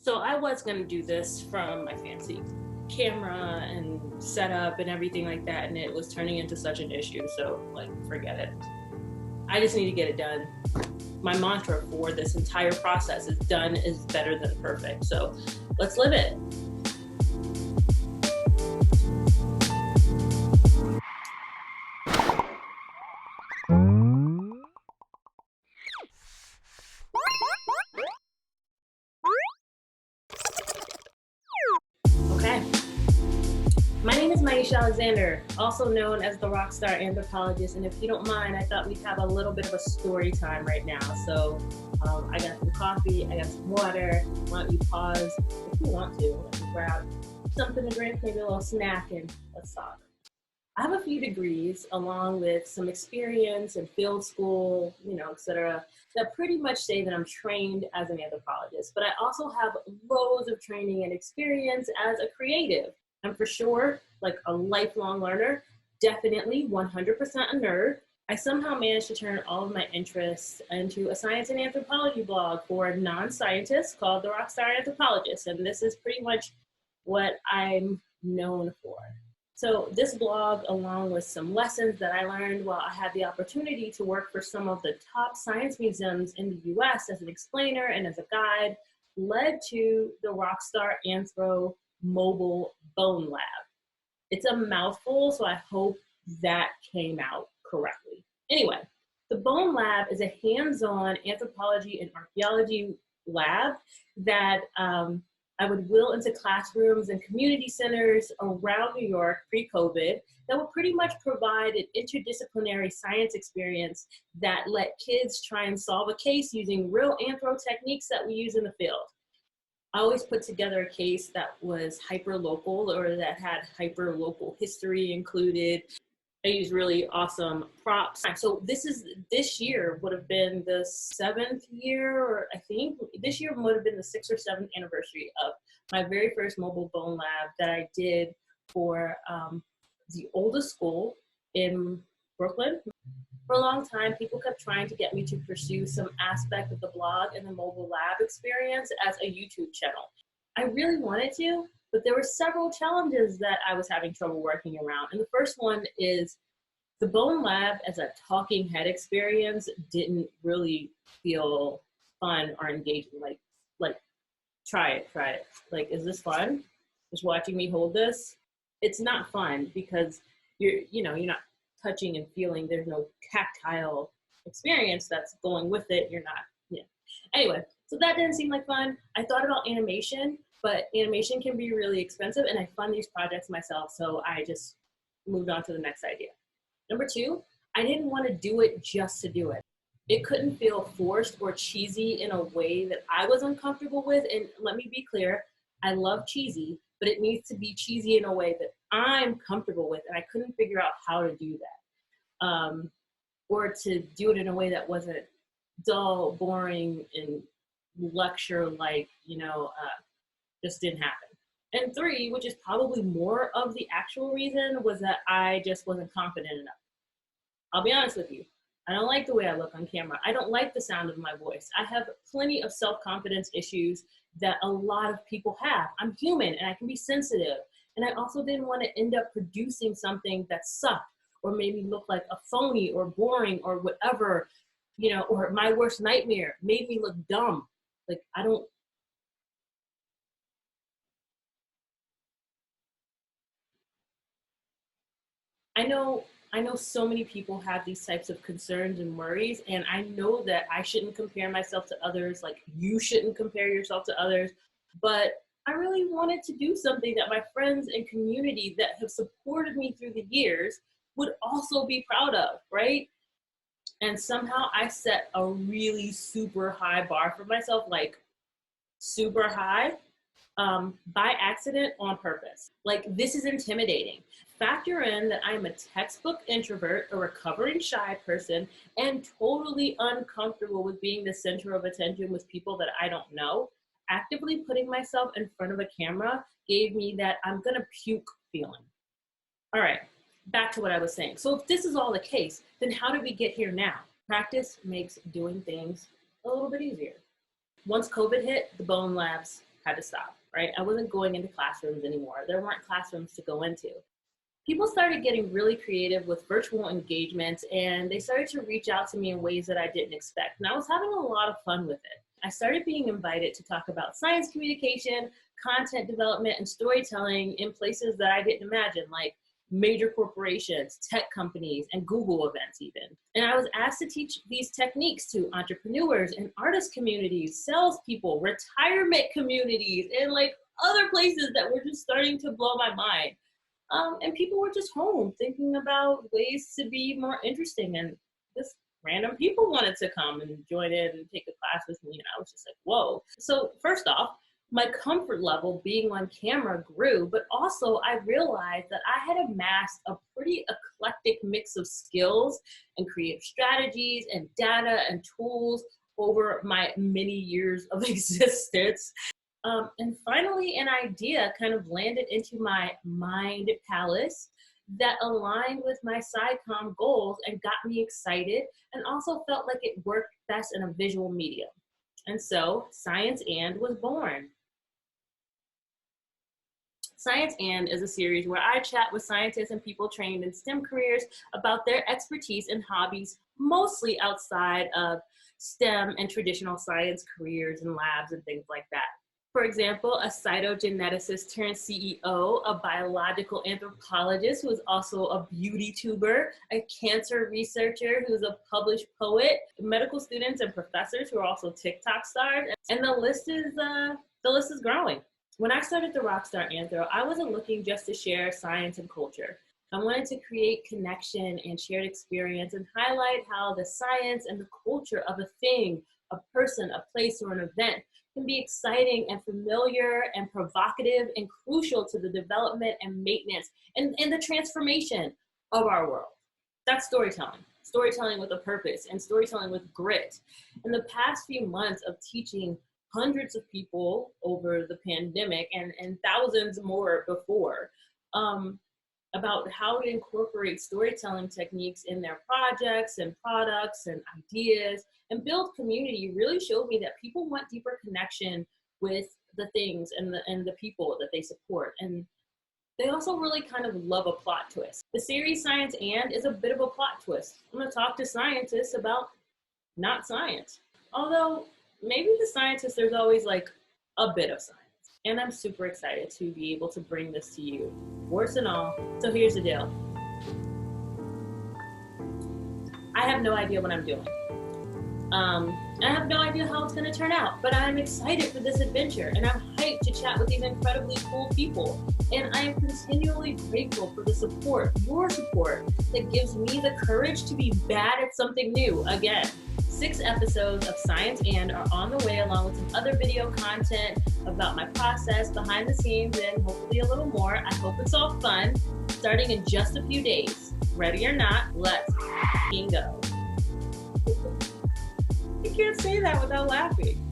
So I was going to do this from my fancy camera and setup and everything like that, and it was turning into such an issue, so like, forget it. I just need to get it done. My mantra for this entire process is done is better than perfect, so let's live it. Okay. My name is Maisha Alexander, also known as the Rockstar Anthropologist, and if you don't mind, I thought we'd have a little bit of a story time right now. So I got some coffee, I got some water. Why don't you pause if you want to, and grab something to drink, maybe a little snack, and let's talk. I have a few degrees along with some experience in field school, et cetera, that pretty much say that I'm trained as an anthropologist, but I also have loads of training and experience as a creative. I'm for sure like a lifelong learner, definitely 100% a nerd. I somehow managed to turn all of my interests into a science and anthropology blog for non-scientists called the Rockstar Anthropologist, and this is pretty much what I'm known for. So this blog, along with some lessons that I learned while I had the opportunity to work for some of the top science museums in the US as an explainer and as a guide, led to the Rockstar Anthro Mobile Bone Lab. It's a mouthful, so I hope that came out correctly. Anyway, the Bone Lab is a hands-on anthropology and archaeology lab that I would wheel into classrooms and community centers around New York pre-COVID that would pretty much provide an interdisciplinary science experience that let kids try and solve a case using real anthro techniques that we use in the field. I always put together a case that was hyper-local or that had hyper-local history included. I use really awesome props. So this year would have been the 7th year, or I think this year would have been the 6th or 7th anniversary of my very first mobile bone lab that I did for the oldest school in Brooklyn. For a long time, people kept trying to get me to pursue some aspect of the blog and the mobile lab experience as a YouTube channel. I really wanted to, but there were several challenges that I was having trouble working around. And the first one is the Bone Lab as a talking head experience didn't really feel fun or engaging. Like try it. Like, is this fun? Just watching me hold this? It's not fun because you're not touching and feeling. There's no tactile experience that's going with it. You're not, Anyway, so that didn't seem like fun. I thought about animation, but animation can be really expensive, and I fund these projects myself, so I just moved on to the next idea. Number 2, I didn't want to do it just to do it. It couldn't feel forced or cheesy in a way that I was uncomfortable with, and let me be clear, I love cheesy, but it needs to be cheesy in a way that I'm comfortable with, and I couldn't figure out how to do that. Or to do it in a way that wasn't dull, boring, and lecture-like, just didn't happen. And 3, which is probably more of the actual reason, was that I just wasn't confident enough. I'll be honest with you. I don't like the way I look on camera. I don't like the sound of my voice. I have plenty of self-confidence issues that a lot of people have. I'm human and I can be sensitive. And I also didn't want to end up producing something that sucked or made me look like a phony or boring or whatever, or my worst nightmare made me look dumb. Like, I know so many people have these types of concerns and worries, and I know that I shouldn't compare myself to others, like you shouldn't compare yourself to others, but I really wanted to do something that my friends and community that have supported me through the years would also be proud of, right? And somehow I set a really super high bar for myself, like super high, by accident on purpose. Like, this is intimidating. Factor in that I'm a textbook introvert, a recovering shy person, and totally uncomfortable with being the center of attention with people that I don't know. Actively putting myself in front of a camera gave me that I'm gonna puke feeling. All right, back to what I was saying. So if this is all the case, then how did we get here now? Practice makes doing things a little bit easier. Once COVID hit, the Bone Labs had to stop, right? I wasn't going into classrooms anymore. There weren't classrooms to go into. People started getting really creative with virtual engagements, and they started to reach out to me in ways that I didn't expect. And I was having a lot of fun with it. I started being invited to talk about science communication, content development, and storytelling in places that I didn't imagine, like major corporations, tech companies, and Google events even. And I was asked to teach these techniques to entrepreneurs and artist communities, salespeople, retirement communities, and like other places that were just starting to blow my mind. And people were just home thinking about ways to be more interesting, and just random people wanted to come and join in and take a class with me, and I was just like, whoa. So first off, my comfort level being on camera grew, but also I realized that I had amassed a pretty eclectic mix of skills and creative strategies and data and tools over my many years of existence. And finally, an idea kind of landed into my mind palace that aligned with my SciComm goals and got me excited, and also felt like it worked best in a visual medium. And so Science And was born. Science And is a series where I chat with scientists and people trained in STEM careers about their expertise and hobbies, mostly outside of STEM and traditional science careers and labs and things like that. For example, a cytogeneticist turned CEO, a biological anthropologist who is also a beauty tuber, a cancer researcher who's a published poet, medical students and professors who are also TikTok stars, and the list is growing. When I started the Rockstar Anthro, I wasn't looking just to share science and culture. I wanted to create connection and shared experience and highlight how the science and the culture of a thing, a person, a place, or an event can be exciting and familiar and provocative and crucial to the development and maintenance and the transformation of our world. That's storytelling. Storytelling with a purpose and storytelling with grit. In the past few months of teaching hundreds of people over the pandemic and thousands more before, about how to incorporate storytelling techniques in their projects and products and ideas and build community really showed me that people want deeper connection with the things and the people that they support. And they also really kind of love a plot twist. The series Science And is a bit of a plot twist. I'm gonna talk to scientists about not science. Although maybe the scientists, there's always like a bit of science. And I'm super excited to be able to bring this to you, warts and all. So here's the deal. I have no idea what I'm doing. I have no idea how it's gonna turn out, but I'm excited for this adventure, and I'm hyped to chat with these incredibly cool people. And I am continually grateful for the support, your support, that gives me the courage to be bad at something new again. 6 episodes of Science And are on the way, along with some other video content about my process behind the scenes and hopefully a little more. I hope it's all fun, starting in just a few days. Ready or not, let's go. You can't say that without laughing.